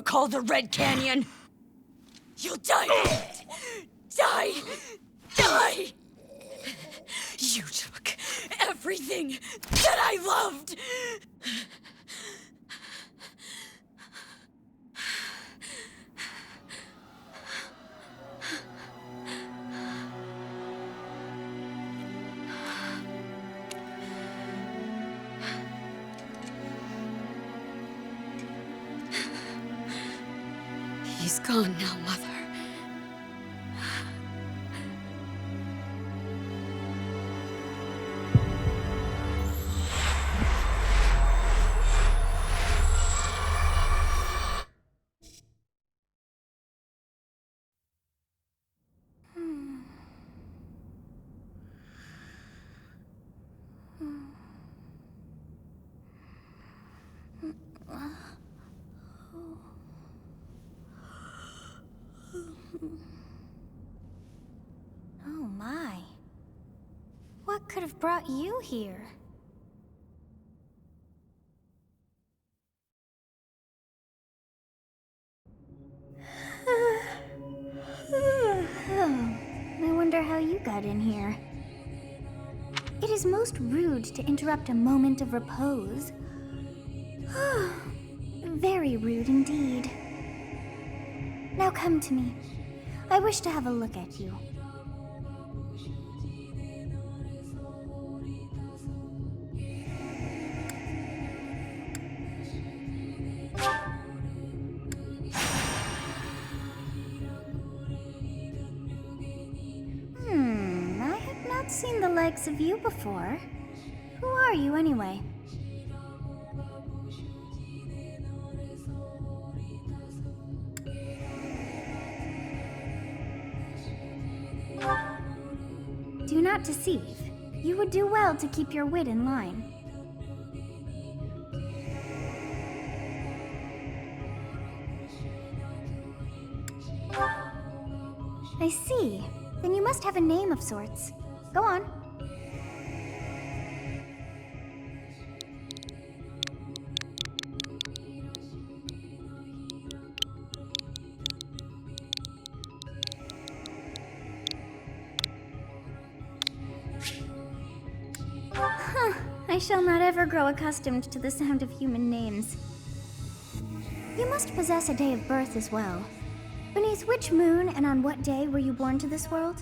call the Red Canyon. You'll die. Die. Die. You took everything that I loved. He's gone now, Mother. Oh my. What could have brought you here? I wonder how you got in here. It is most rude to interrupt a moment of repose. Very rude indeed. Now come to me. I wish to have a look at you. I have not seen the likes of you before. Who are you anyway? Do not deceive. You would do well to keep your wit in line. I see. Then you must have a name of sorts. Go on. I shall not ever grow accustomed to the sound of human names. You must possess a day of birth as well. Beneath which moon and on what day were you born to this world?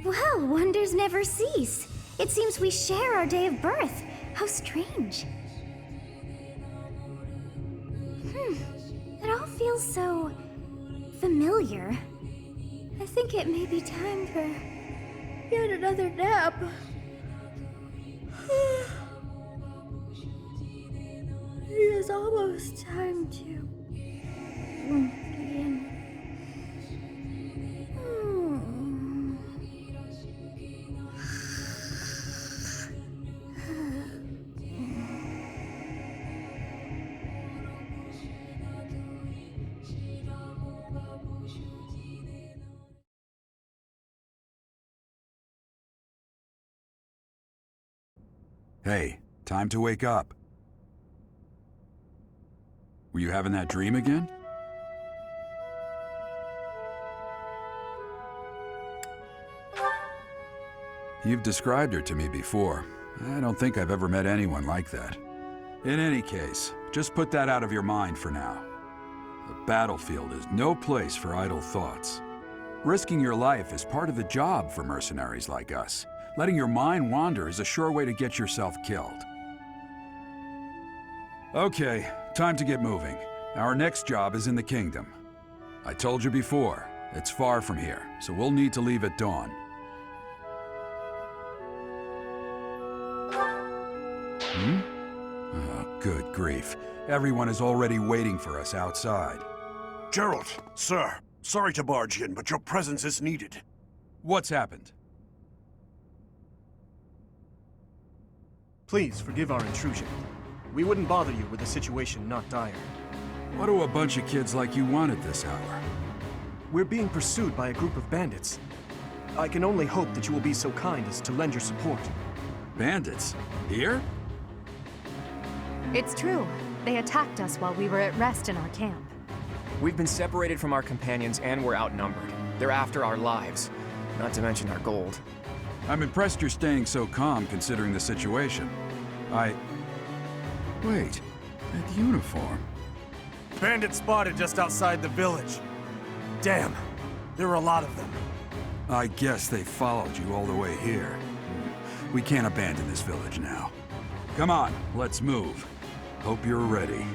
Well, wonders never cease. It seems we share our day of birth. How strange. It all feels so familiar. I think it may be time for yet another nap. It is almost time to begin. Hey, time to wake up. Were you having that dream again? You've described her to me before. I don't think I've ever met anyone like that. In any case, just put that out of your mind for now. The battlefield is no place for idle thoughts. Risking your life is part of the job for mercenaries like us. Letting your mind wander is a sure way to get yourself killed. Okay, time to get moving. Our next job is in the kingdom. I told you before, it's far from here, so we'll need to leave at dawn. Oh, good grief. Everyone is already waiting for us outside. Gerald, sir, sorry to barge in, but your presence is needed. What's happened? Please forgive our intrusion. We wouldn't bother you with a situation not dire. What do a bunch of kids like you want at this hour? We're being pursued by a group of bandits. I can only hope that you will be so kind as to lend your support. Bandits? Here? It's true. They attacked us while we were at rest in our camp. We've been separated from our companions and we're outnumbered. They're after our lives, not to mention our gold. I'm impressed you're staying so calm considering the situation. Wait, that uniform. Bandits spotted just outside the village. Damn, there were a lot of them. I guess they followed you all the way here. We can't abandon this village now. Come on, let's move. Hope you're ready.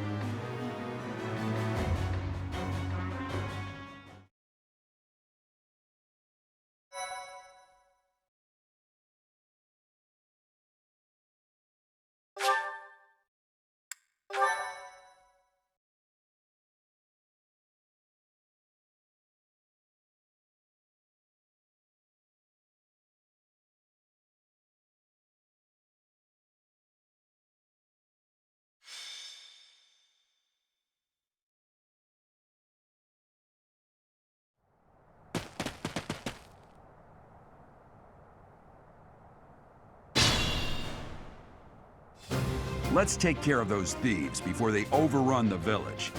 Let's take care of those thieves before they overrun the village.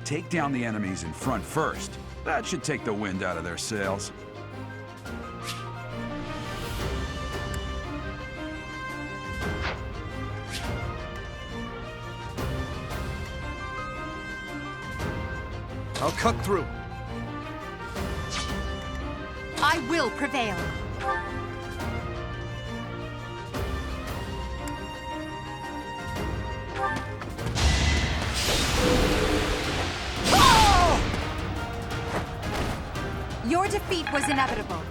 Take down the enemies in front first. That should take the wind out of their sails. I'll cut through. I will prevail. Your defeat was inevitable.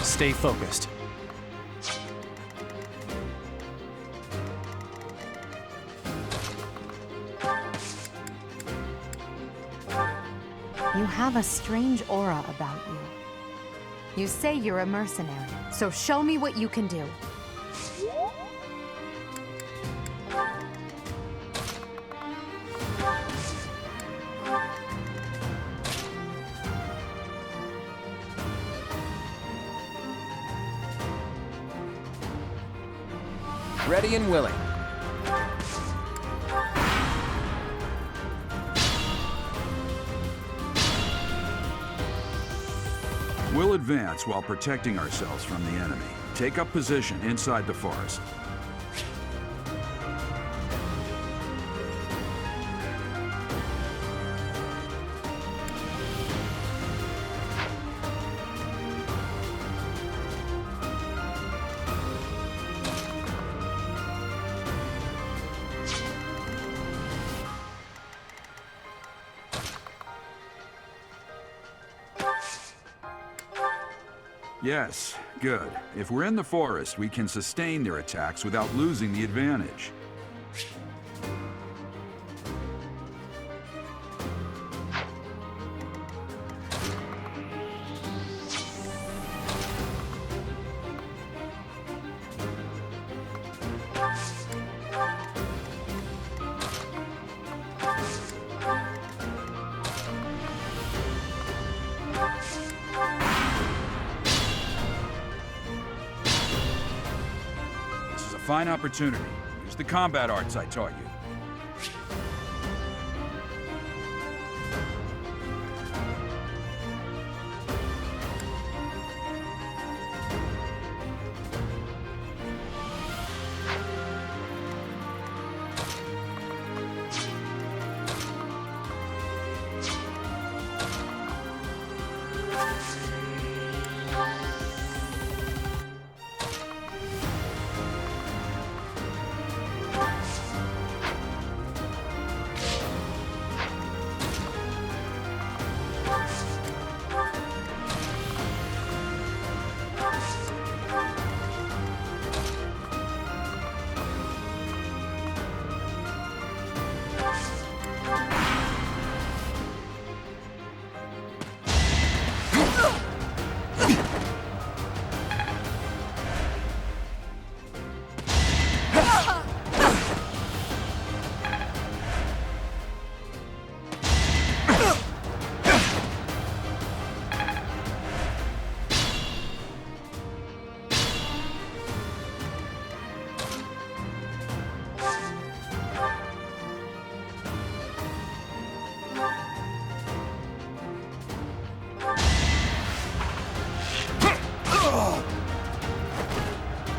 Stay focused. You have a strange aura about you. You say you're a mercenary, so show me what you can do. Ready and willing. We'll advance while protecting ourselves from the enemy. Take up position inside the forest. Yes, good. If we're in the forest, we can sustain their attacks without losing the advantage. Fine opportunity. Use the combat arts I taught you.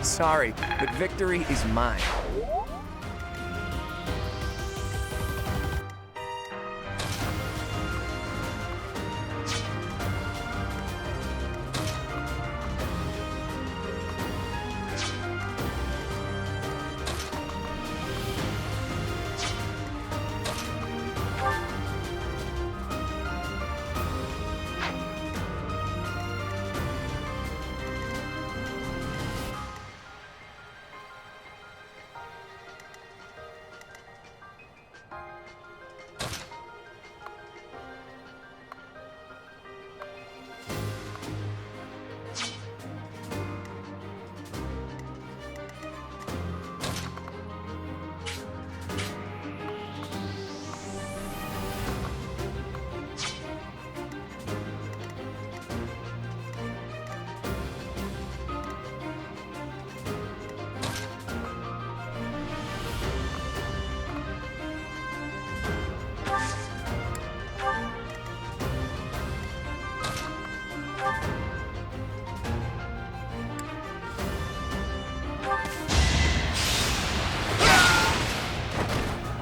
Sorry, but victory is mine.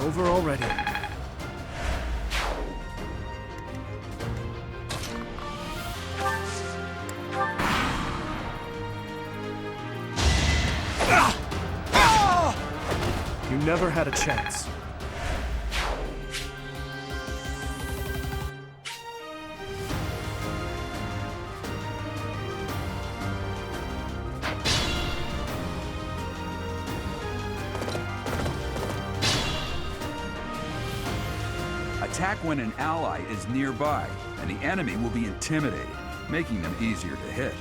Over already. You never had a chance. Attack when an ally is nearby, and the enemy will be intimidated, making them easier to hit.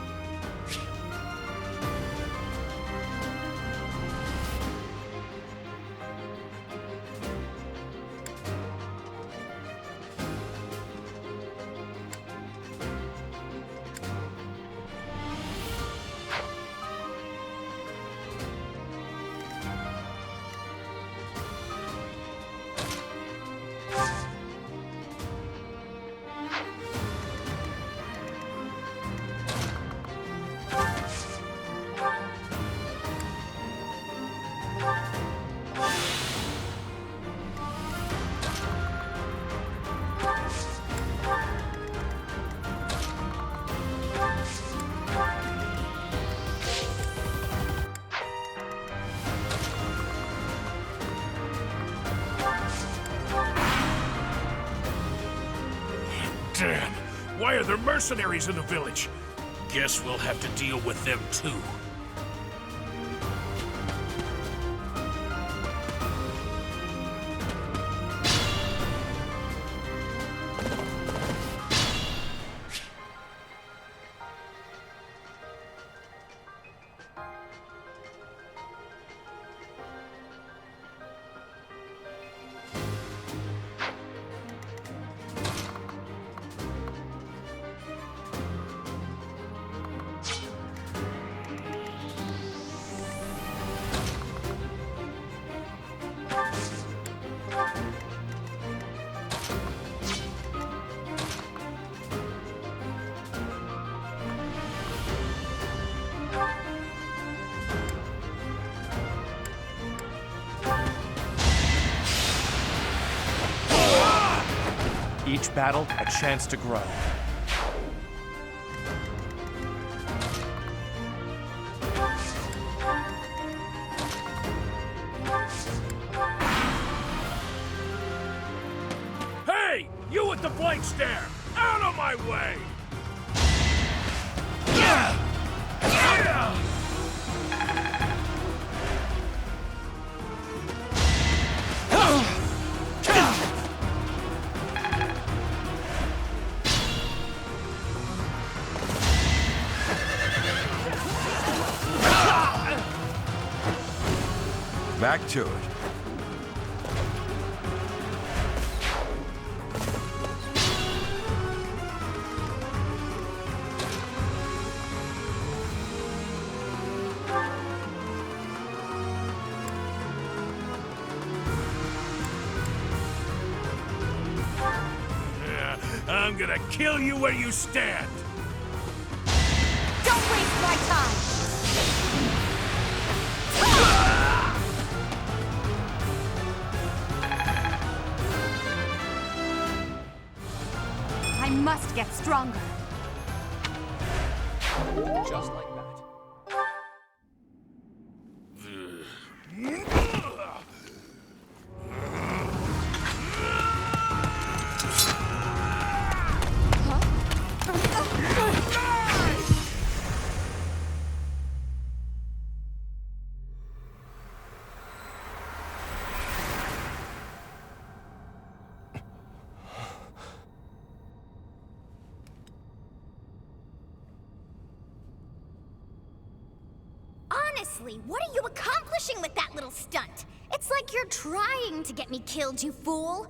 Damn! Why are there mercenaries in the village? Guess we'll have to deal with them too. Each battle, a chance to grow. Hey! You with the blank stare! Out of my way! Back to it. I'm gonna kill you where you stand! Don't waste my time! must get stronger. Just like that. Honestly, what are you accomplishing with that little stunt? It's like you're trying to get me killed, you fool.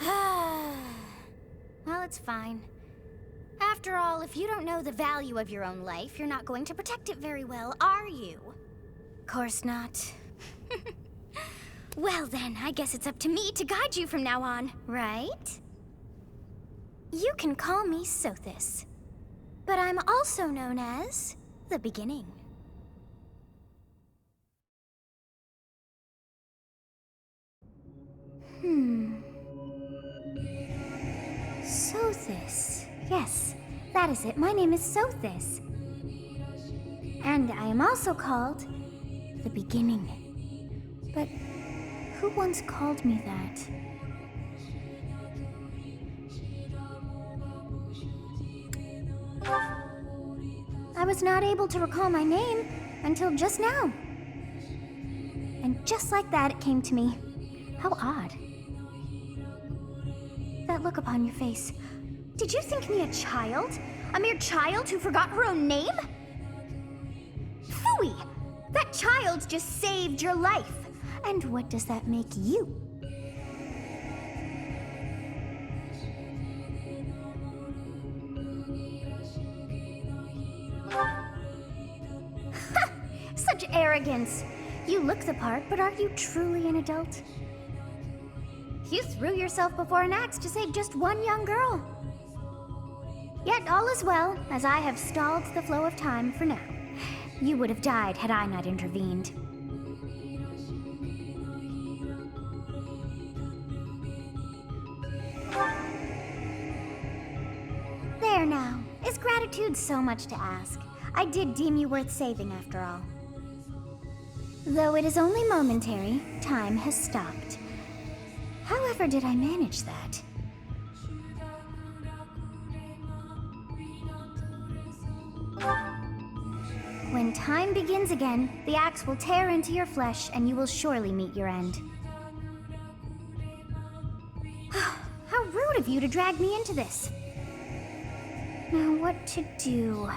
Well, it's fine. After all, if you don't know the value of your own life, you're not going to protect it very well, are you? Course not. Well then, I guess it's up to me to guide you from now on, right? You can call me Sothis, but I'm also known as the Beginning. Sothis. Yes, that is it. My name is Sothis. And I am also called the Beginning. But who once called me that? I was not able to recall my name until just now. And just like that, it came to me. How odd. That look upon your face. Did you think me a child? A mere child who forgot her own name? Phooey! That child just saved your life. And what does that make you? Such arrogance. You look the part, but are you truly an adult? You threw yourself before an axe to save just one young girl. Yet all is well, as I have stalled the flow of time for now. You would have died had I not intervened. There now. Is gratitude so much to ask? I did deem you worth saving after all. Though it is only momentary, time has stopped. However did I manage that? When time begins again, the axe will tear into your flesh and you will surely meet your end. How rude of you to drag me into this. Now what to do?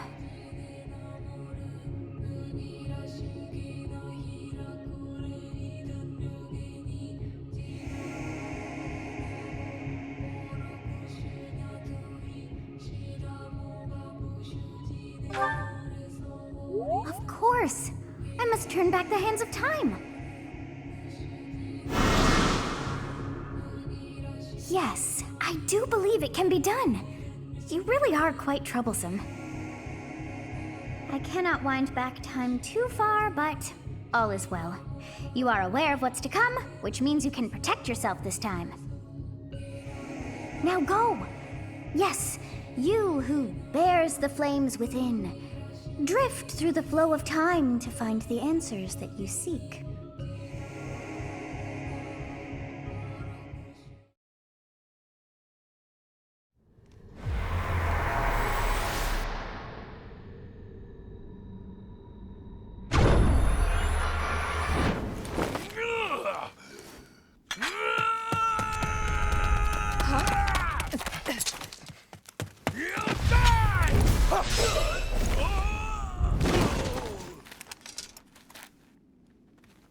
Of course! I must turn back the hands of time! Yes, I do believe it can be done. You really are quite troublesome. I cannot wind back time too far, but all is well. You are aware of what's to come, which means you can protect yourself this time. Now go! Yes, you who bears the flames within. Drift through the flow of time to find the answers that you seek.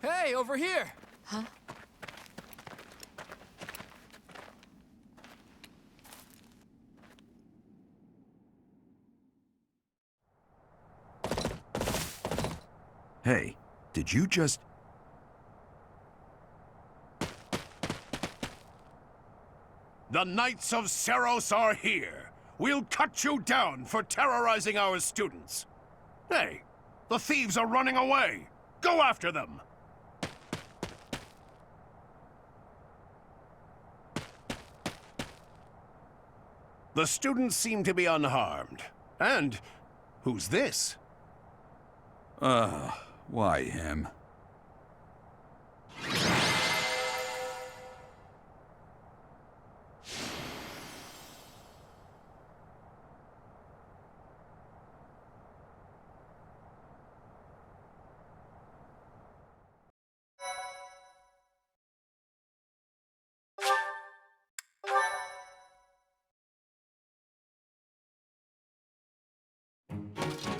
Hey, over here! Huh? Hey, did you just... The Knights of Seros are here. We'll cut you down for terrorizing our students. Hey, the thieves are running away. Go after them. The students seem to be unharmed. And who's this? Why him?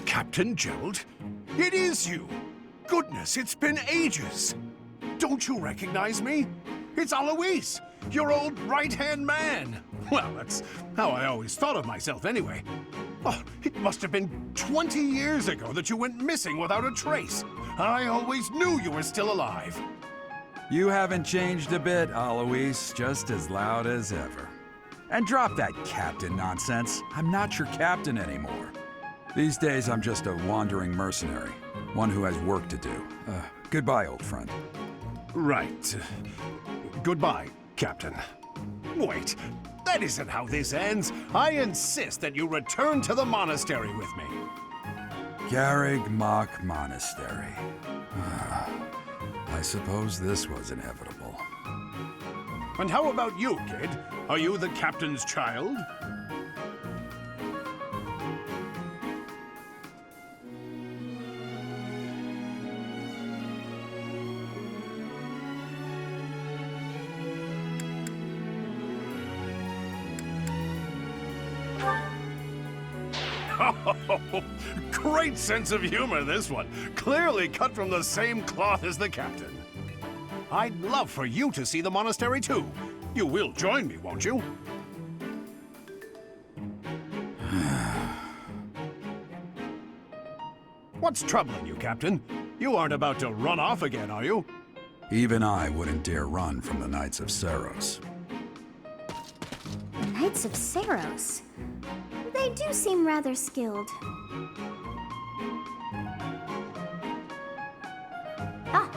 Captain Gerald? It is you! Goodness, it's been ages! Don't you recognize me? It's Alois, your old right-hand man! Well, that's how I always thought of myself anyway. Oh, it must have been 20 years ago that you went missing without a trace. I always knew you were still alive. You haven't changed a bit, Alois, just as loud as ever. And drop that captain nonsense. I'm not your captain anymore. These days, I'm just a wandering mercenary, one who has work to do. Goodbye, old friend. Right. Goodbye, Captain. Wait, that isn't how this ends. I insist that you return to the monastery with me. Cageccc Monastery. I suppose this was inevitable. And how about you, kid? Are you the captain's child? Great sense of humor, this one. Clearly cut from the same cloth as the captain. I'd love for you to see the monastery, too. You will join me, won't you? What's troubling you, Captain? You aren't about to run off again, are you? Even I wouldn't dare run from the Knights of Seiros. The Knights of Seiros? They do seem rather skilled. Ah,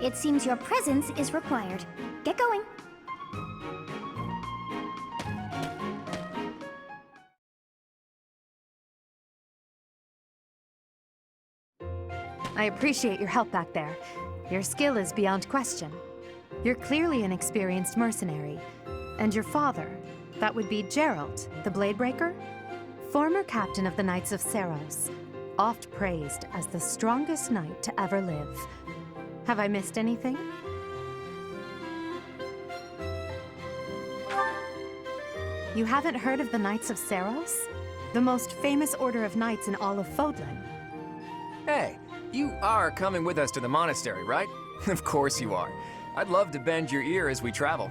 it seems your presence is required. Get going. I appreciate your help back there. Your skill is beyond question. You're clearly an experienced mercenary. And your father, that would be Gerald, the Bladebreaker? Former captain of the Knights of Seiros, oft praised as the strongest knight to ever live. Have I missed anything? You haven't heard of the Knights of Seiros? The most famous order of knights in all of Fódlan. Hey, you are coming with us to the monastery, right? Of course you are. I'd love to bend your ear as we travel.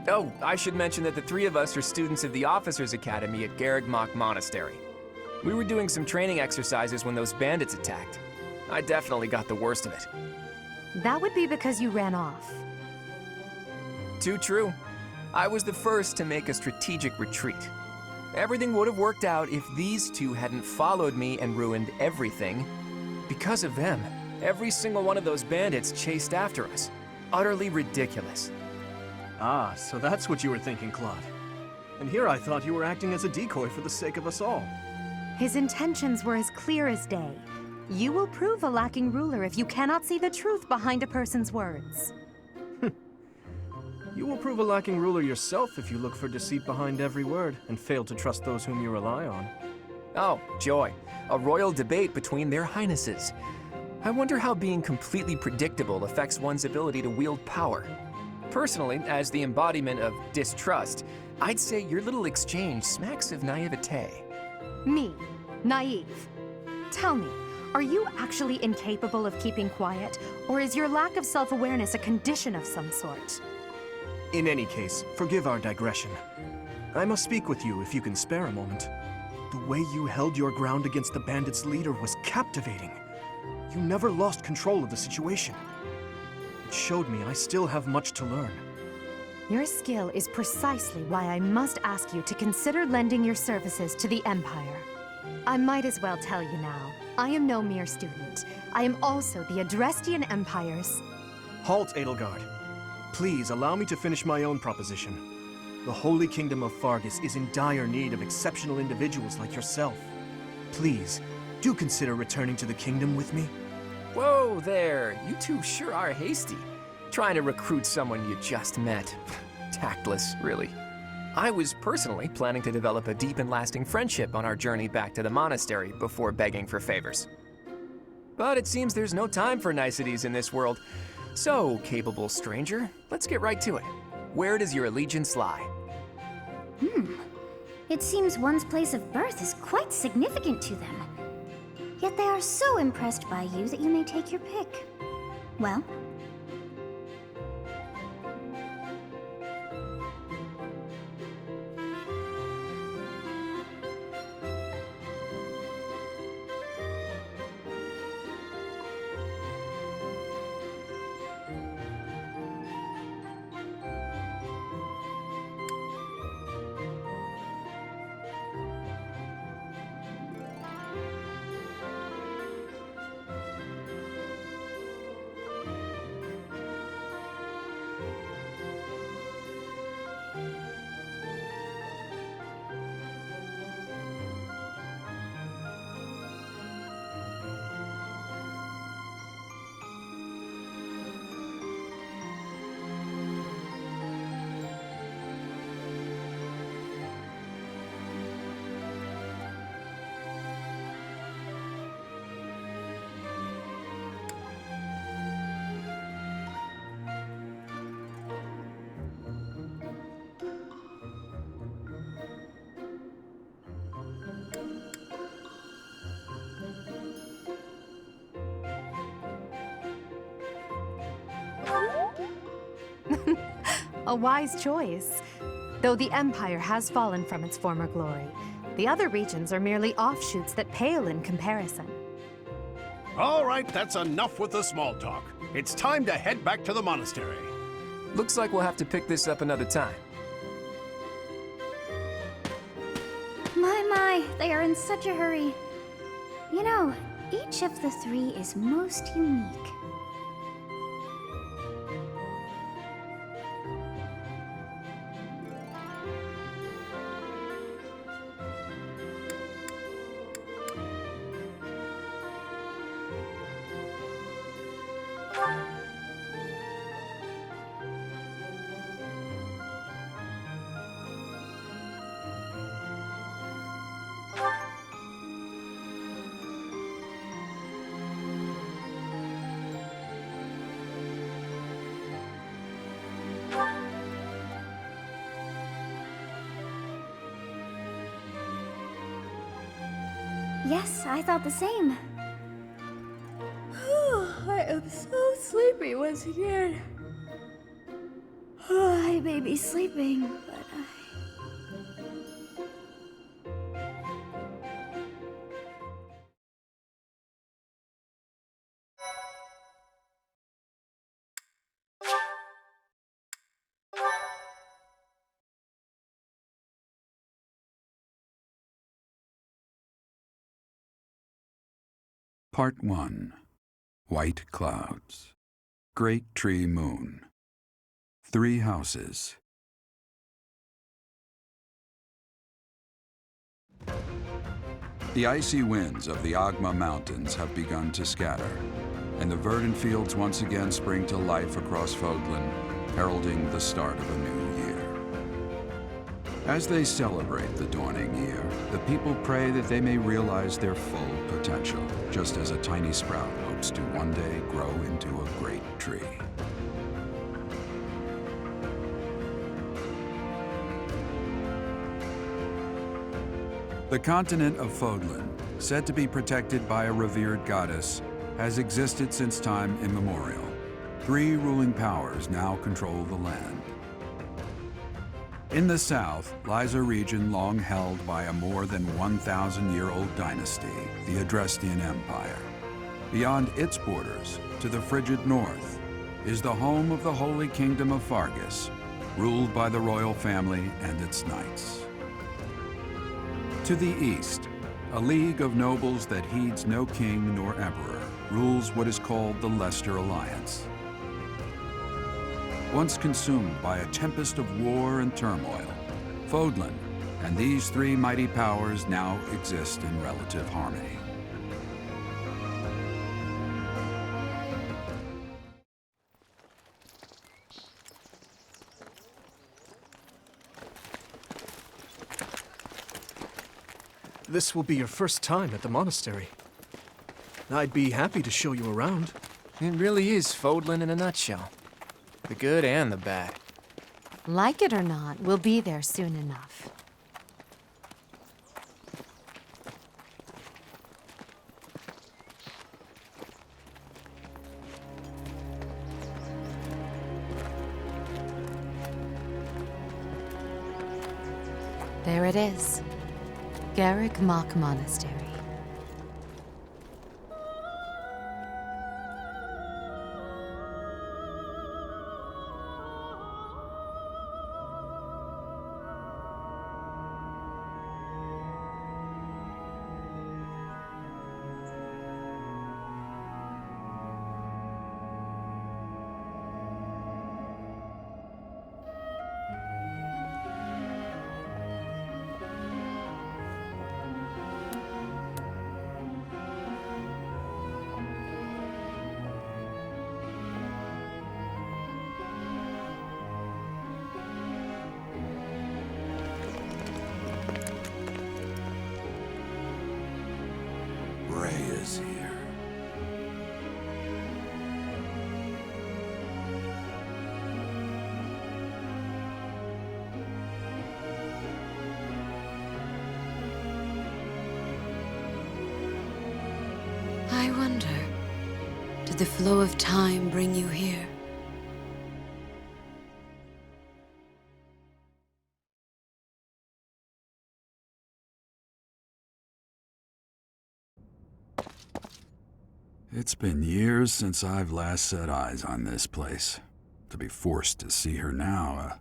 Oh, I should mention that the three of us are students of the Officers' Academy at Cageccc Monastery. We were doing some training exercises when those bandits attacked. I definitely got the worst of it. That would be because you ran off. Too true. I was the first to make a strategic retreat. Everything would have worked out if these two hadn't followed me and ruined everything. Because of them, every single one of those bandits chased after us. Utterly ridiculous. Ah, so that's what you were thinking, Claude. And here I thought you were acting as a decoy for the sake of us all. His intentions were as clear as day. You will prove a lacking ruler if you cannot see the truth behind a person's words. You will prove a lacking ruler yourself if you look for deceit behind every word and fail to trust those whom you rely on. Oh, joy. A royal debate between their highnesses. I wonder how being completely predictable affects one's ability to wield power. Personally, as the embodiment of distrust, I'd say your little exchange smacks of naivete. Me, naive. Tell me, are you actually incapable of keeping quiet, or is your lack of self-awareness a condition of some sort? In any case, forgive our digression. I must speak with you if you can spare a moment. The way you held your ground against the bandits' leader was captivating. You never lost control of the situation. It showed me I still have much to learn. Your skill is precisely why I must ask you to consider lending your services to the Empire. I might as well tell you now, I am no mere student. I am also the Adrestian Empire's... Halt, Edelgard. Please allow me to finish my own proposition. The Holy Kingdom of Fargus is in dire need of exceptional individuals like yourself. Please, do consider returning to the kingdom with me. Whoa there, you two sure are hasty. Trying to recruit someone you just met. Tactless, really. I was personally planning to develop a deep and lasting friendship on our journey back to the monastery before begging for favors. But it seems there's no time for niceties in this world. So, capable stranger, let's get right to it. Where does your allegiance lie? It seems one's place of birth is quite significant to them. Yet they are so impressed by you that you may take your pick. Well? A wise choice. Though the Empire has fallen from its former glory, the other regions are merely offshoots that pale in comparison. All right, that's enough with the small talk. It's time to head back to the monastery. Looks like we'll have to pick this up another time. My, they are in such a hurry. You know, each of the three is most unique. Yes, I thought the same. I am so sleepy once again. I may be sleeping, but Part 1. White Clouds. Great Tree Moon. 3 houses. The icy winds of the Agma Mountains have begun to scatter, and the verdant fields once again spring to life across Fódlan, heralding the start of a new year. As they celebrate the dawning year, the people pray that they may realize their full potential, just as a tiny sprout hopes to one day grow into a great tree. The continent of Fódlan, said to be protected by a revered goddess, has existed since time immemorial. 3 ruling powers now control the land. In the south lies a region long held by a more than 1,000-year-old dynasty, the Adrestian Empire. Beyond its borders, to the frigid north, is the home of the Holy Kingdom of Fargus, ruled by the royal family and its knights. To the east, a league of nobles that heeds no king nor emperor rules what is called the Leicester Alliance. Once consumed by a tempest of war and turmoil, Fódlan, and these three mighty powers now exist in relative harmony. This will be your first time at the monastery. I'd be happy to show you around. It really is Fódlan in a nutshell. The good and the bad. Like it or not, we'll be there soon enough. There it is. Cageccc Monastery. Rhea's here. I wonder, did the flow of time bring you here? It's been years since I've last set eyes on this place. To be forced to see her now,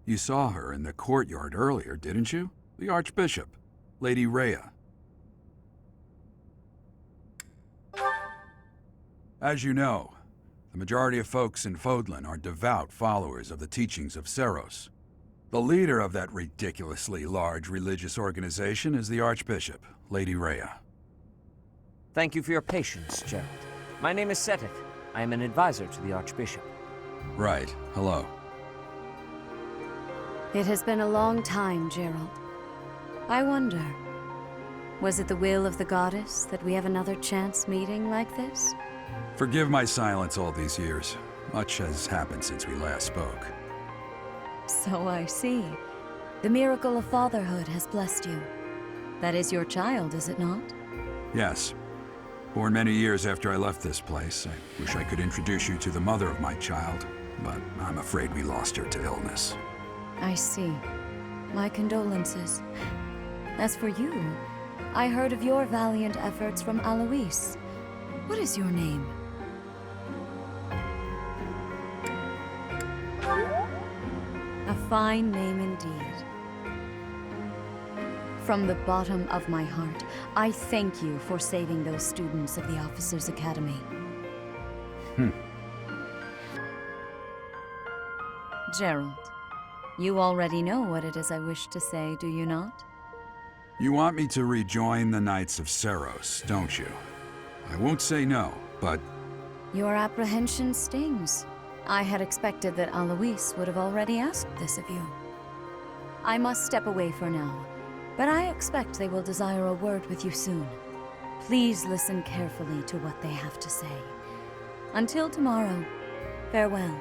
You saw her in the courtyard earlier, didn't you? The Archbishop, Lady Rhea. As you know, the majority of folks in Fódlan are devout followers of the teachings of Seiros. The leader of that ridiculously large religious organization is the Archbishop, Lady Rhea. Thank you for your patience, Gerald. My name is Xcagegame. I am an advisor to the Archbishop. Right. Hello. It has been a long time, Gerald. I wonder, was it the will of the goddess that we have another chance meeting like this? Forgive my silence all these years. Much has happened since we last spoke. So I see. The miracle of fatherhood has blessed you. That is your child, is it not? Yes. Born many years after I left this place. I wish I could introduce you to the mother of my child, but I'm afraid we lost her to illness. I see. My condolences. As for you, I heard of your valiant efforts from Alois. What is your name? A fine name indeed. From the bottom of my heart, I thank you for saving those students of the Officers' Academy. Gerald, you already know what it is I wish to say, do you not? You want me to rejoin the Knights of Seiros, don't you? I won't say no, but... Your apprehension stings. I had expected that Alois would have already asked this of you. I must step away for now, but I expect they will desire a word with you soon. Please listen carefully to what they have to say. Until tomorrow, farewell.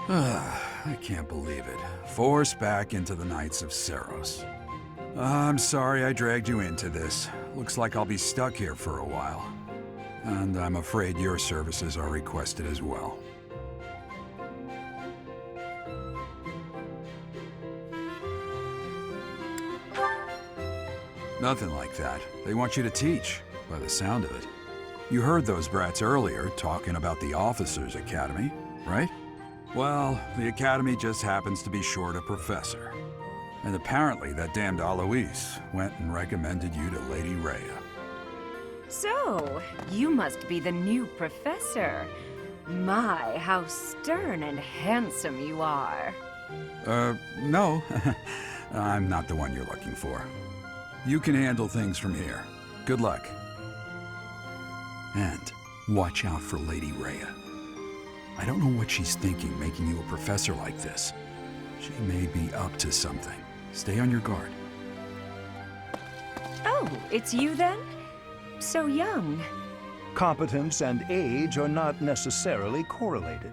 I can't believe it. Forced back into the Knights of Seiros. I'm sorry I dragged you into this. Looks like I'll be stuck here for a while. And I'm afraid your services are requested as well. Nothing like that. They want you to teach, by the sound of it. You heard those brats earlier talking about the Officers' Academy, right? Well, the Academy just happens to be short a professor. And apparently that damned Alois went and recommended you to Lady Rhea. So, you must be the new professor. My, how stern and handsome you are. No. I'm not the one you're looking for. You can handle things from here. Good luck. And watch out for Lady Rhea. I don't know what she's thinking making you a professor like this. She may be up to something. Stay on your guard. Oh, it's you then? So young. Competence and age are not necessarily correlated,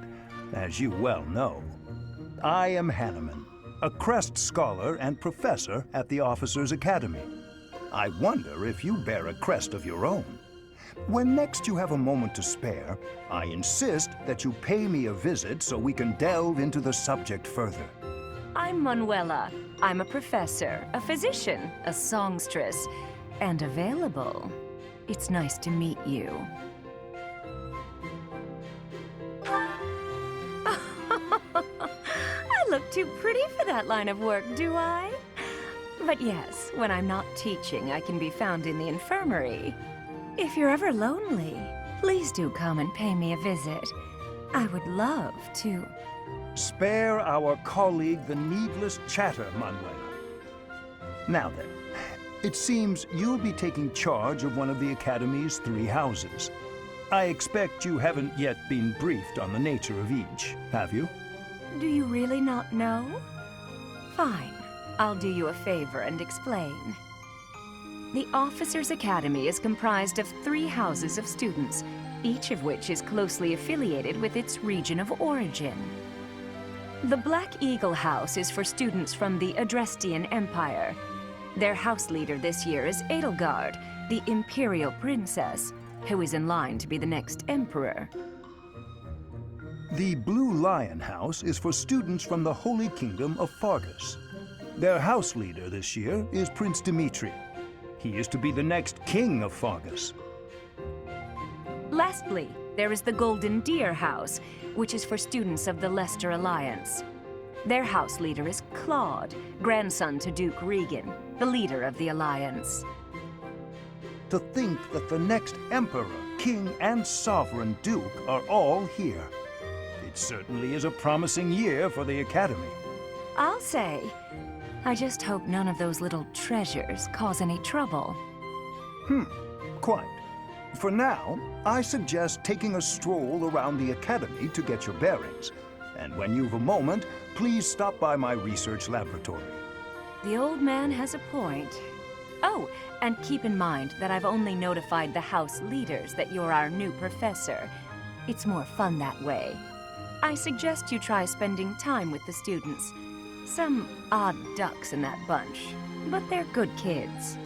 as you well know. I am Hanneman, a Crest Scholar and Professor at the Officers' Academy. I wonder if you bear a crest of your own. When next you have a moment to spare, I insist that you pay me a visit so we can delve into the subject further. I'm Manuela. I'm a professor, a physician, a songstress, and available. It's nice to meet you. I look too pretty for that line of work, do I? But yes, when I'm not teaching, I can be found in the infirmary. If you're ever lonely, please do come and pay me a visit. I would love to. Spare our colleague the needless chatter, Manuela. Now then, it seems you'll be taking charge of one of the Academy's 3 houses. I expect you haven't yet been briefed on the nature of each, have you? Do you really not know? Fine. I'll do you a favor and explain. The Officers' Academy is comprised of 3 houses of students, each of which is closely affiliated with its region of origin. The Black Eagle House is for students from the Adrestian Empire. Their house leader this year is Edelgard, the Imperial Princess, who is in line to be the next Emperor. The Blue Lion House is for students from the Holy Kingdom of Fargus. Their house leader this year is Prince Dimitri. He is to be the next king of Fargus. Lastly, there is the Golden Deer House, which is for students of the Leicester Alliance. Their house leader is Claude, grandson to Duke Regan, the leader of the Alliance. To think that the next Emperor, King, and Sovereign Duke are all here. It certainly is a promising year for the Academy. I'll say. I just hope none of those little treasures cause any trouble. Quite. For now, I suggest taking a stroll around the Academy to get your bearings. And when you've a moment, please stop by my research laboratory. The old man has a point. Oh, and keep in mind that I've only notified the house leaders that you're our new professor. It's more fun that way. I suggest you try spending time with the students. Some odd ducks in that bunch, but they're good kids.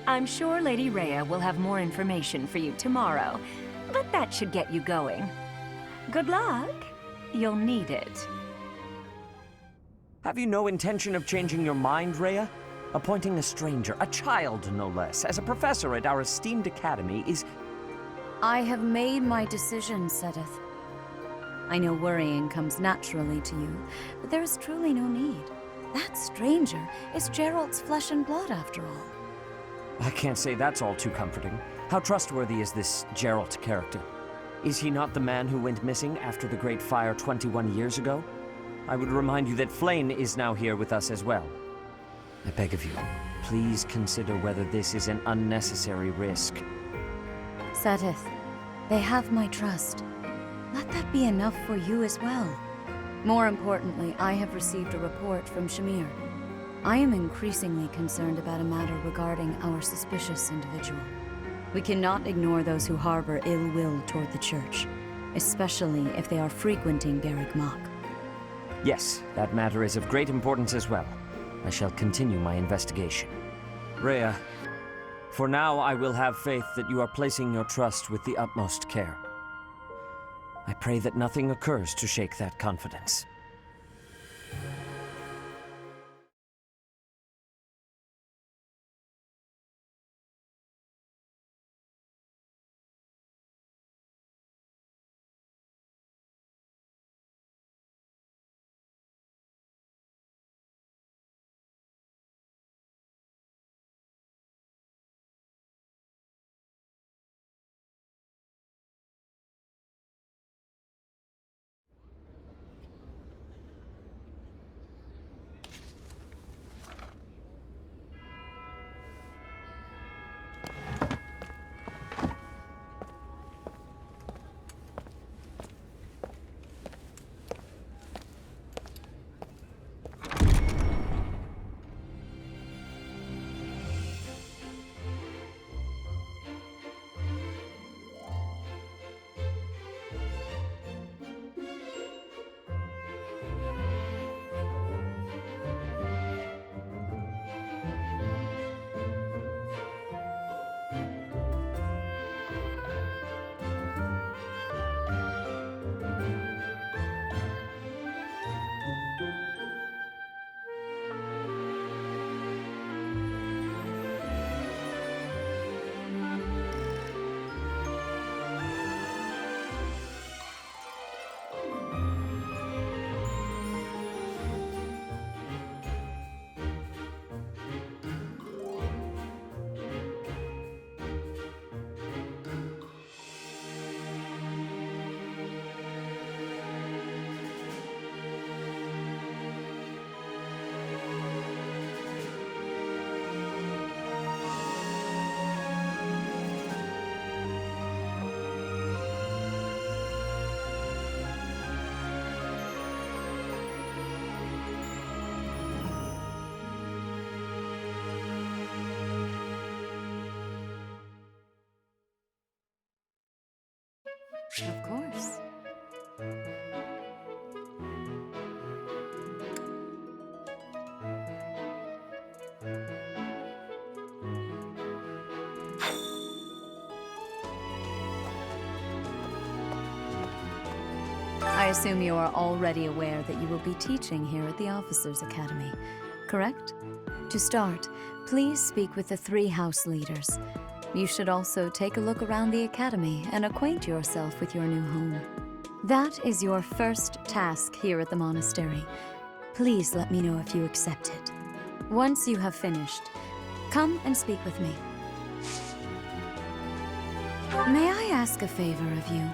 I'm sure Lady Rhea will have more information for you tomorrow, but that should get you going. Good luck. You'll need it. Have you no intention of changing your mind, Rhea? Appointing a stranger, a child no less, as a professor at our esteemed academy is... I have made my decision, Sedith. I know worrying comes naturally to you, but there is truly no need. That stranger is Geralt's flesh and blood, after all. I can't say that's all too comforting. How trustworthy is this Geralt character? Is he not the man who went missing after the Great Fire 21 years ago? I would remind you that Flayn is now here with us as well. I beg of you, please consider whether this is an unnecessary risk. Sedith, they have my trust. Let that be enough for you as well. More importantly, I have received a report from Shamir. I am increasingly concerned about a matter regarding our suspicious individual. We cannot ignore those who harbor ill will toward the Church, especially if they are frequenting Garreg Mach. Yes, that matter is of great importance as well. I shall continue my investigation. Rhea, for now I will have faith that you are placing your trust with the utmost care. I pray that nothing occurs to shake that confidence. Of course. I assume you are already aware that you will be teaching here at the Officers' Academy, correct? To start, please speak with the 3 house leaders. You should also take a look around the academy and acquaint yourself with your new home. That is your first task here at the monastery. Please let me know if you accept it. Once you have finished, come and speak with me. May I ask a favor of you?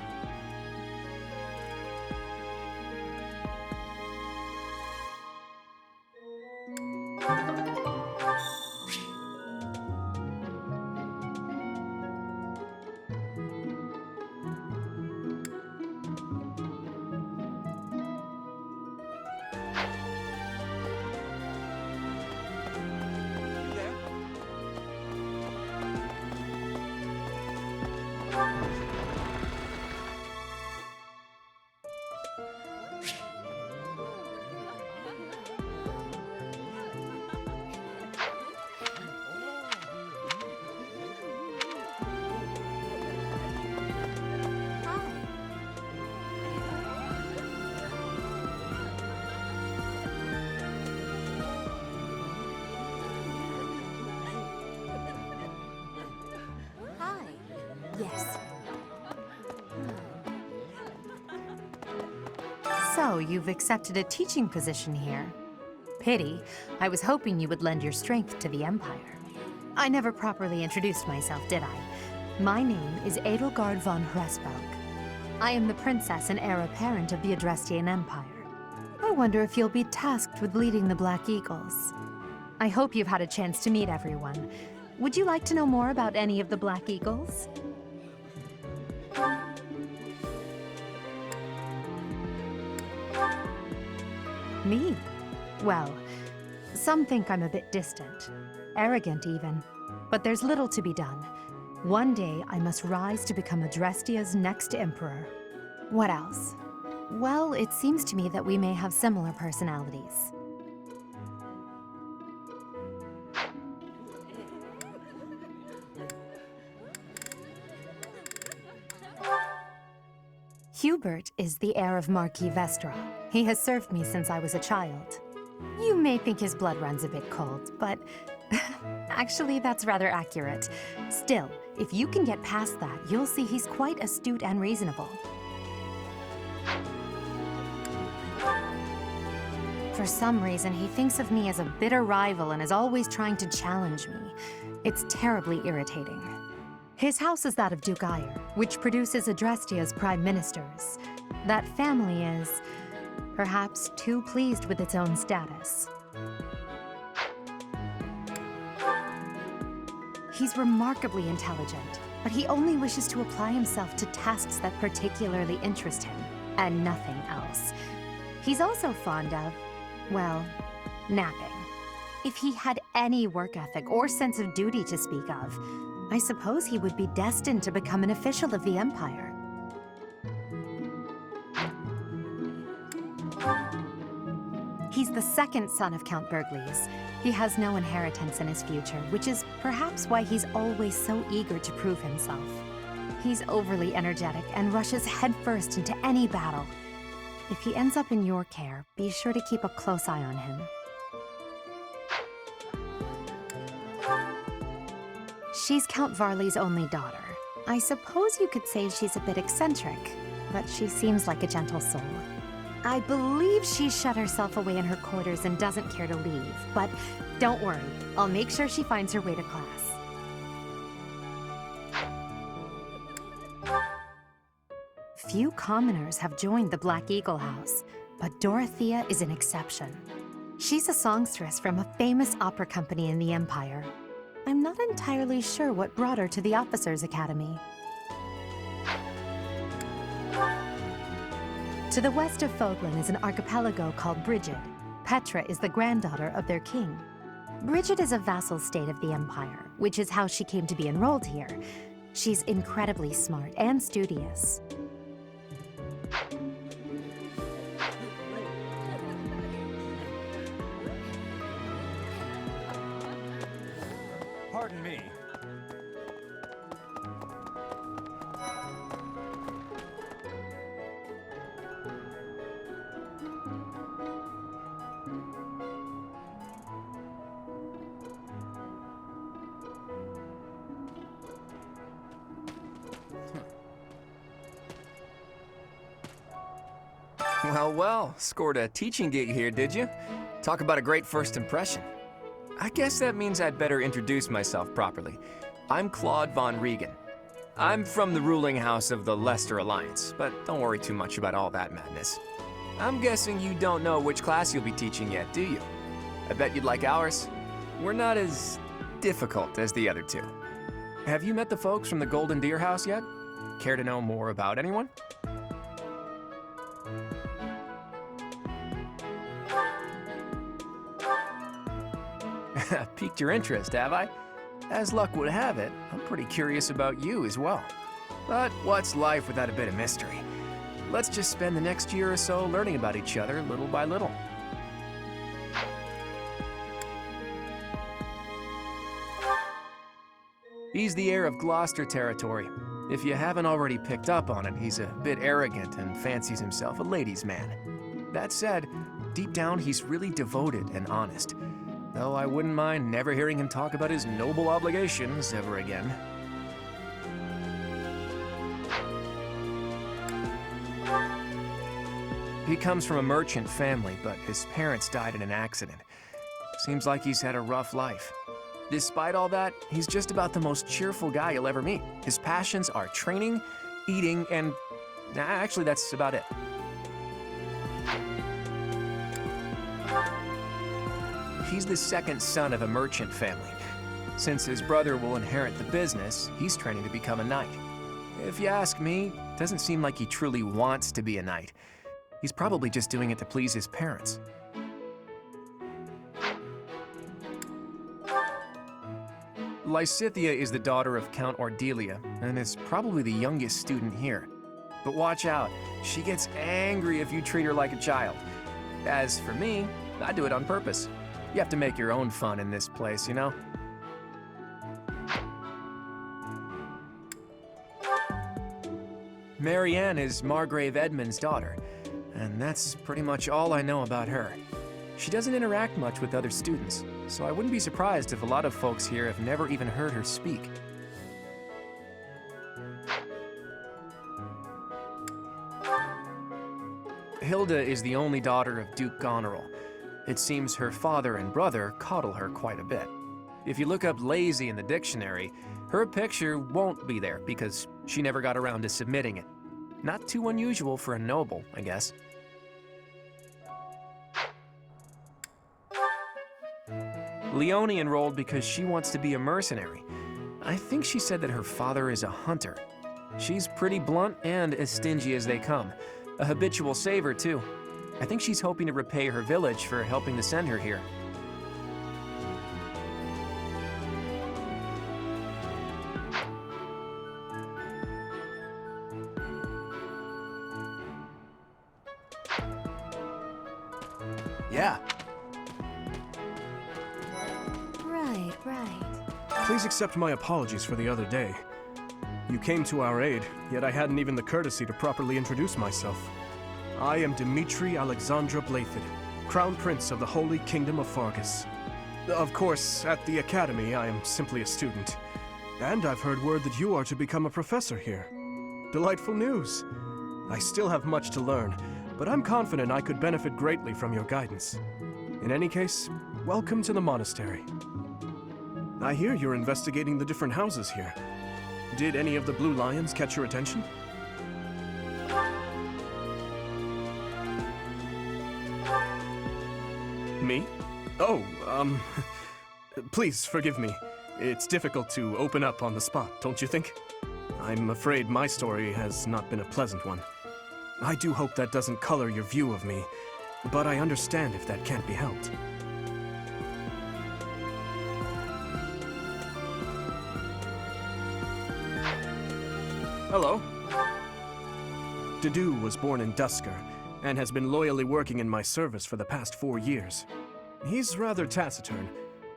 Yes. So, you've accepted a teaching position here. Pity. I was hoping you would lend your strength to the Empire. I never properly introduced myself, did I? My name is Edelgard von Hresbelk. I am the princess and heir apparent of the Adrestian Empire. I wonder if you'll be tasked with leading the Black Eagles. I hope you've had a chance to meet everyone. Would you like to know more about any of the Black Eagles? Me? Well, some think I'm a bit distant, arrogant even, but there's little to be done. One day I must rise to become Adrestia's next emperor. What else? Well, it seems to me that we may have similar personalities. Hubert is the heir of Marquis Vestra. He has served me since I was a child. You may think his blood runs a bit cold, but actually that's rather accurate. Still, if you can get past that, you'll see he's quite astute and reasonable. For some reason, he thinks of me as a bitter rival and is always trying to challenge me. It's terribly irritating. His house is that of Duke Ire, which produces Adrestia's prime ministers. That family is, perhaps, too pleased with its own status. He's remarkably intelligent, but he only wishes to apply himself to tasks that particularly interest him, and nothing else. He's also fond of, well, napping. If he had any work ethic or sense of duty to speak of, I suppose he would be destined to become an official of the Empire. He's the second son of Count Bergliez. He has no inheritance in his future, which is perhaps why he's always so eager to prove himself. He's overly energetic and rushes headfirst into any battle. If he ends up in your care, be sure to keep a close eye on him. She's Count Varley's only daughter. I suppose you could say she's a bit eccentric, but she seems like a gentle soul. I believe she's shut herself away in her quarters and doesn't care to leave, but don't worry, I'll make sure she finds her way to class. Few commoners have joined the Black Eagle House, but Dorothea is an exception. She's a songstress from a famous opera company in the Empire. I'm not entirely sure what brought her to the Officers' Academy. To the west of Fódlan is an archipelago called Brigid. Petra is the granddaughter of their king. Brigid is a vassal state of the Empire, which is how she came to be enrolled here. She's incredibly smart and studious. Pardon me. Well, well, scored a teaching gig here, did you? Talk about a great first impression. I guess that means I'd better introduce myself properly. I'm Claude von Regan. I'm from the ruling house of the Leicester Alliance, but don't worry too much about all that madness. I'm guessing you don't know which class you'll be teaching yet, do you? I bet you'd like ours. We're not as difficult as the other two. Have you met the folks from the Golden Deer House yet? Care to know more about anyone? Piqued your interest, have I? As luck would have it, I'm pretty curious about you as well. But what's life without a bit of mystery? Let's just spend the next year or so learning about each other little by little. He's the heir of Gloucester territory. If you haven't already picked up on it, he's a bit arrogant and fancies himself a ladies' man. That said, deep down he's really devoted and honest. Though I wouldn't mind never hearing him talk about his noble obligations ever again. He comes from a merchant family, but his parents died in an accident. Seems like he's had a rough life. Despite all that, he's just about the most cheerful guy you'll ever meet. His passions are training, eating, and actually that's about it. He's the second son of a merchant family. Since his brother will inherit the business, he's training to become a knight. If you ask me, it doesn't seem like he truly wants to be a knight. He's probably just doing it to please his parents. Lysithea is the daughter of Count Ordelia, and is probably the youngest student here. But watch out, she gets angry if you treat her like a child. As for me, I do it on purpose. You have to make your own fun in this place, you know? Marianne is Margrave Edmund's daughter, and that's pretty much all I know about her. She doesn't interact much with other students, so I wouldn't be surprised if a lot of folks here have never even heard her speak. Hilda is the only daughter of Duke Goneril. It seems her father and brother coddle her quite a bit. If you look up lazy in the dictionary, her picture won't be there because she never got around to submitting it. Not too unusual for a noble, I guess. Leonie enrolled because she wants to be a mercenary. I think she said that her father is a hunter. She's pretty blunt and as stingy as they come. A habitual saver, too. I think she's hoping to repay her village for helping to send her here. Yeah. Right. Please accept my apologies for the other day. You came to our aid, yet I hadn't even the courtesy to properly introduce myself. I am Dimitri Alexandra Blythed, Crown Prince of the Holy Kingdom of Fargus. Of course, at the Academy, I am simply a student. And I've heard word that you are to become a professor here. Delightful news. I still have much to learn, but I'm confident I could benefit greatly from your guidance. In any case, welcome to the monastery. I hear you're investigating the different houses here. Did any of the Blue Lions catch your attention? Me? Oh, please forgive me. It's difficult to open up on the spot, don't you think? I'm afraid my story has not been a pleasant one. I do hope that doesn't color your view of me, but I understand if that can't be helped. Hello. Dedu was born in Dusker, and has been loyally working in my service for the past 4 years. He's rather taciturn,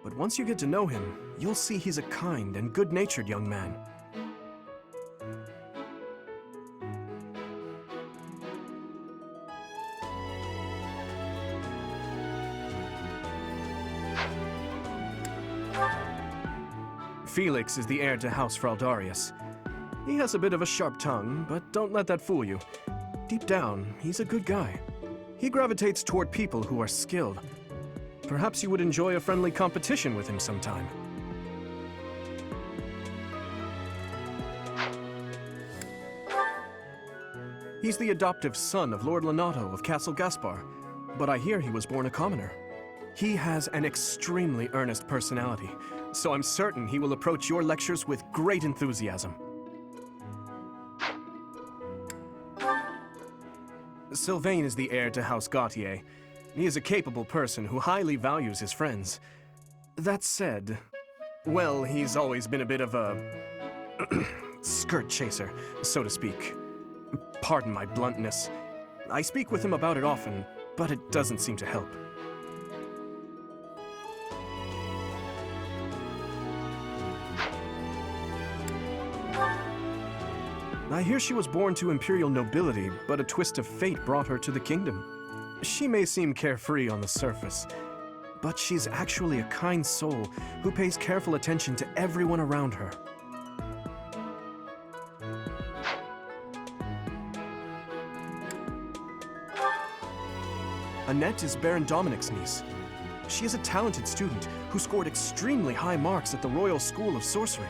but once you get to know him, you'll see he's a kind and good-natured young man. Felix is the heir to House Fraldarius. He has a bit of a sharp tongue, but don't let that fool you. Deep down, he's a good guy. He gravitates toward people who are skilled. Perhaps you would enjoy a friendly competition with him sometime. He's the adoptive son of Lord Lonato of Castle Gaspar, but I hear he was born a commoner. He has an extremely earnest personality, so I'm certain he will approach your lectures with great enthusiasm. Sylvain is the heir to House Gautier. He is a capable person who highly values his friends. That said, well, he's always been a bit of a skirt chaser, so to speak. Pardon my bluntness. I speak with him about it often, but it doesn't seem to help. I hear she was born to imperial nobility, but a twist of fate brought her to the kingdom. She may seem carefree on the surface, but she's actually a kind soul who pays careful attention to everyone around her. Annette is Baron Dominic's niece. She is a talented student who scored extremely high marks at the Royal School of Sorcery.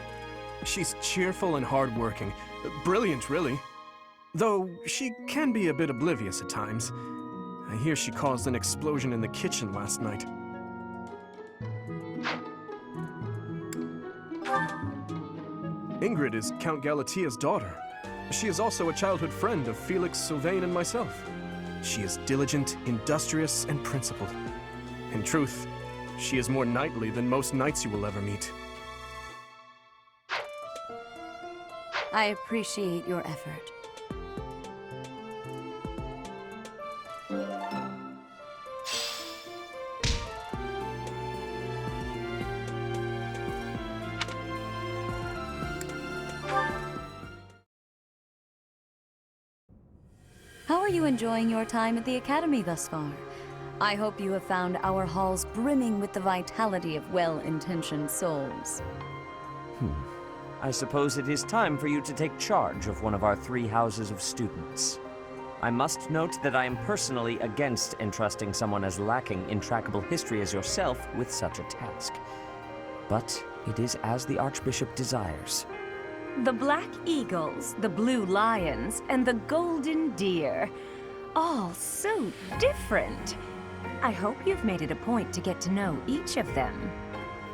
She's cheerful and hardworking. Brilliant, really. Though she can be a bit oblivious at times. I hear she caused an explosion in the kitchen last night. Ingrid is Count Galatia's daughter. She is also a childhood friend of Felix, Sylvain, and myself. She is diligent, industrious, and principled. In truth, she is more knightly than most knights you will ever meet. I appreciate your effort. How are you enjoying your time at the Academy thus far? I hope you have found our halls brimming with the vitality of well-intentioned souls. I suppose it is time for you to take charge of one of our 3 houses of students. I must note that I am personally against entrusting someone as lacking in trackable history as yourself with such a task. But it is as the Archbishop desires. The Black Eagles, the Blue Lions, and the Golden Deer. All so different. I hope you've made it a point to get to know each of them.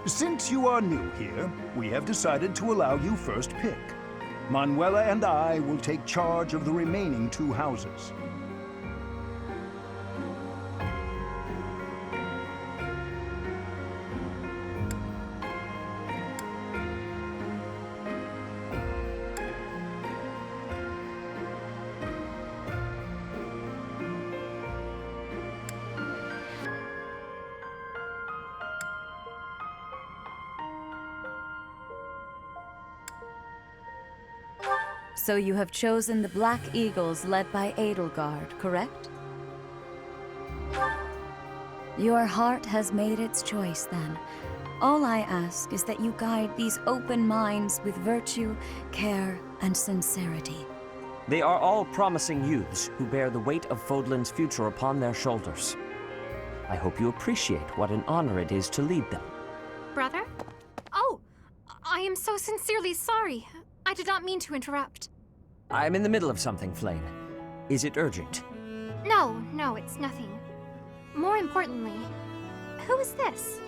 Since you are new here, we have decided to allow you first pick. Manuela and I will take charge of the remaining 2 houses. So you have chosen the Black Eagles led by Edelgard, correct? Your heart has made its choice then. All I ask is that you guide these open minds with virtue, care, and sincerity. They are all promising youths who bear the weight of Fódlan's future upon their shoulders. I hope you appreciate what an honor it is to lead them. Brother? Oh, I am so sincerely sorry. I did not mean to interrupt. I'm in the middle of something, Flayn. Is it urgent? No, it's nothing. More importantly, who is this?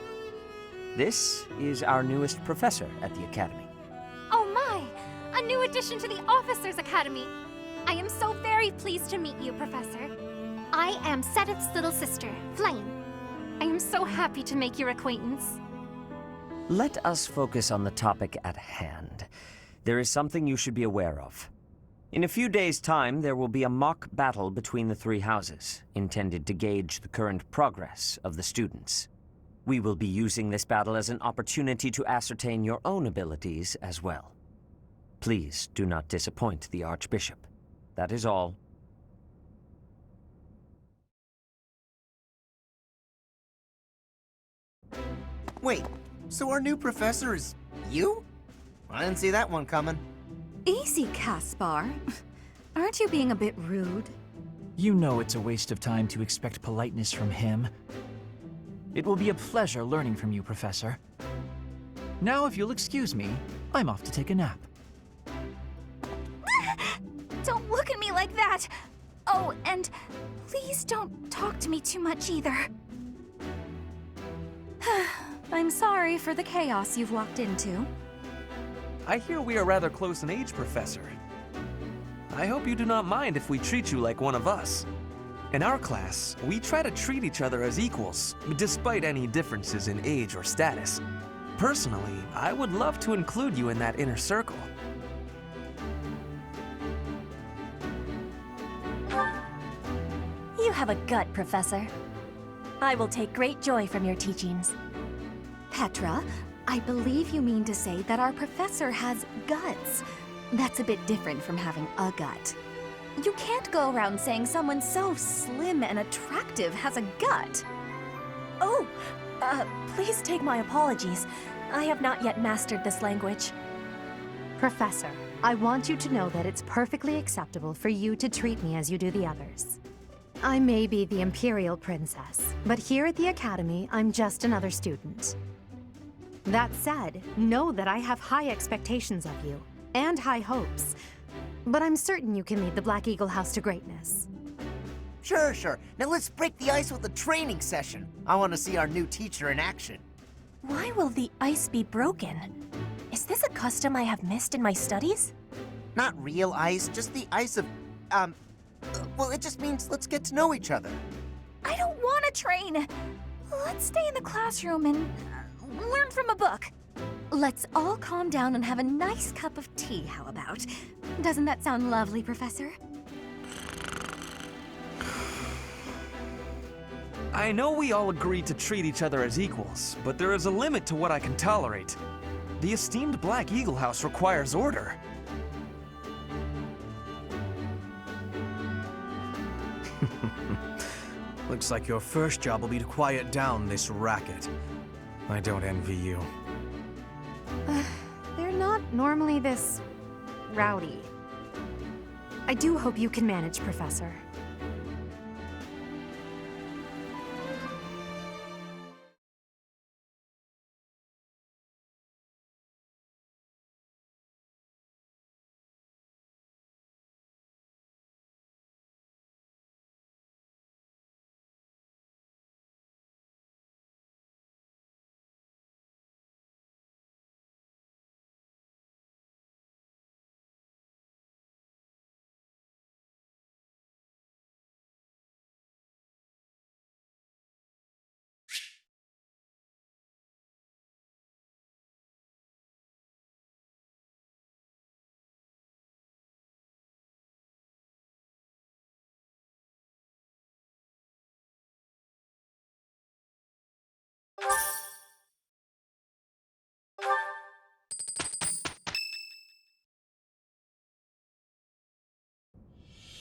This is our newest professor at the Academy. Oh my! A new addition to the Officers' Academy! I am so very pleased to meet you, Professor. I am Sedith's little sister, Flayn. I am so happy to make your acquaintance. Let us focus on the topic at hand. There is something you should be aware of. In a few days' time, there will be a mock battle between the three houses, intended to gauge the current progress of the students. We will be using this battle as an opportunity to ascertain your own abilities as well. Please do not disappoint the Archbishop. That is all. Wait, so our new professor is you? I didn't see that one coming. Easy, Caspar. Aren't you being a bit rude? You know it's a waste of time to expect politeness from him. It will be a pleasure learning from you, Professor. Now, if you'll excuse me, I'm off to take a nap. Don't look at me like that! Oh, and please don't talk to me too much either. I'm sorry for the chaos you've walked into. I hear we are rather close in age, Professor. I hope you do not mind if we treat you like one of us. In our class, we try to treat each other as equals, despite any differences in age or status. Personally, I would love to include you in that inner circle. You have a gut, Professor. I will take great joy from your teachings. Petra, I believe you mean to say that our professor has guts. That's a bit different from having a gut. You can't go around saying someone so slim and attractive has a gut. Oh, please take my apologies. I have not yet mastered this language. Professor, I want you to know that it's perfectly acceptable for you to treat me as you do the others. I may be the Imperial Princess, but here at the Academy, I'm just another student. That said, know that I have high expectations of you, and high hopes. But I'm certain you can lead the Black Eagle House to greatness. Sure. Now let's break the ice with a training session. I want to see our new teacher in action. Why will the ice be broken? Is this a custom I have missed in my studies? Not real ice, just the ice of, well, it just means let's get to know each other. I don't want to train. Let's stay in the classroom and learn from a book. Let's all calm down and have a nice cup of tea, how about? Doesn't that sound lovely, Professor? I know we all agreed to treat each other as equals, but there is a limit to what I can tolerate. The esteemed Black Eagle House requires order. Looks like your first job will be to quiet down this racket. I don't envy you. They're not normally this rowdy. I do hope you can manage, Professor.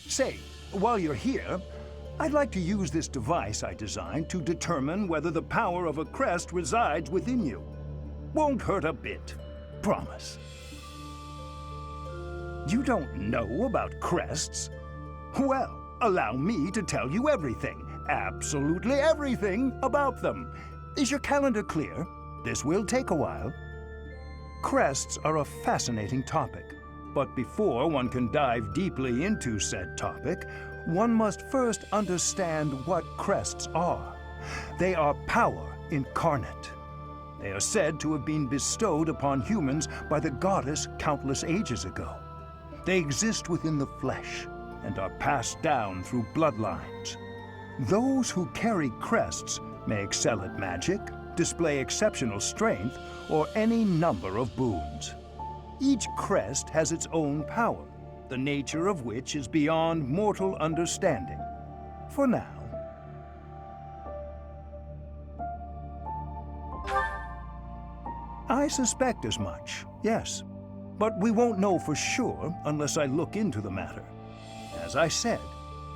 Say, while you're here, I'd like to use this device I designed to determine whether the power of a crest resides within you. Won't hurt a bit. Promise. You don't know about crests? Well, allow me to tell you everything, absolutely everything about them. Is your calendar clear? This will take a while. Crests are a fascinating topic. But before one can dive deeply into said topic, one must first understand what crests are. They are power incarnate. They are said to have been bestowed upon humans by the goddess countless ages ago. They exist within the flesh and are passed down through bloodlines. Those who carry crests may excel at magic, display exceptional strength, or any number of boons. Each crest has its own power, the nature of which is beyond mortal understanding. For now. I suspect as much, yes. But we won't know for sure unless I look into the matter. As I said,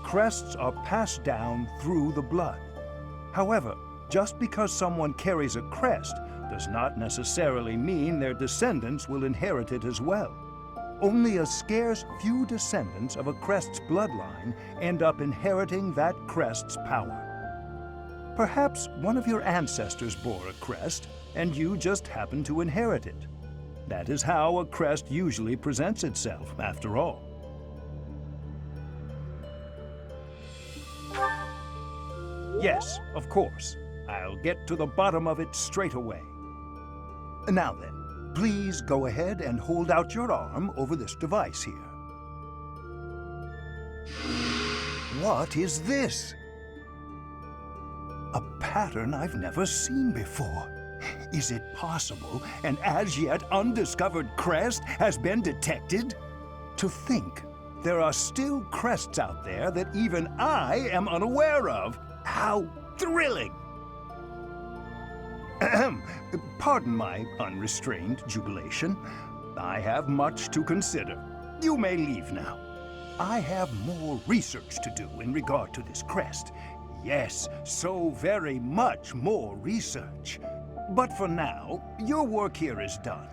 crests are passed down through the blood. However, just because someone carries a crest does not necessarily mean their descendants will inherit it as well. Only a scarce few descendants of a crest's bloodline end up inheriting that crest's power. Perhaps one of your ancestors bore a crest, and you just happen to inherit it. That is how a crest usually presents itself, after all. Yes, of course. I'll get to the bottom of it straight away. Now then, please go ahead and hold out your arm over this device here. What is this? A pattern I've never seen before. Is it possible an as-yet undiscovered crest has been detected? To think, there are still crests out there that even I am unaware of. How thrilling! Pardon my unrestrained jubilation. I have much to consider. You may leave now. I have more research to do in regard to this crest. Yes, so very much more research. But for now, your work here is done.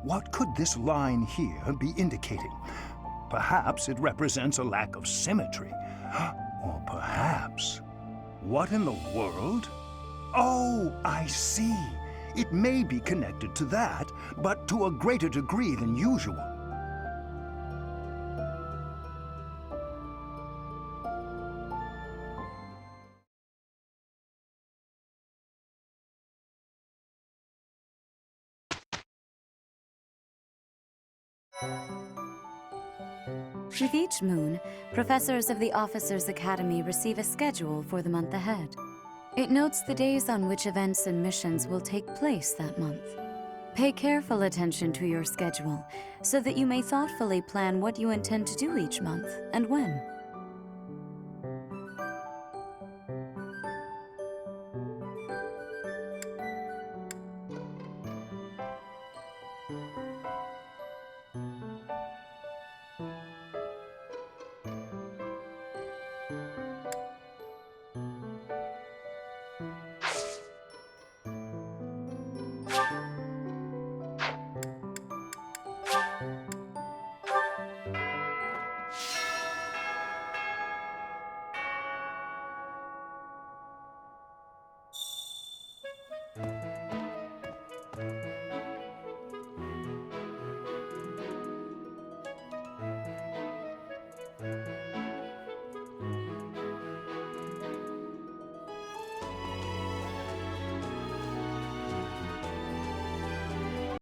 What could this line here be indicating? Perhaps it represents a lack of symmetry. Or perhaps... What in the world? Oh, I see. It may be connected to that, but to a greater degree than usual. With each moon, professors of the Officers' Academy receive a schedule for the month ahead. It notes the days on which events and missions will take place that month. Pay careful attention to your schedule, so that you may thoughtfully plan what you intend to do each month and when.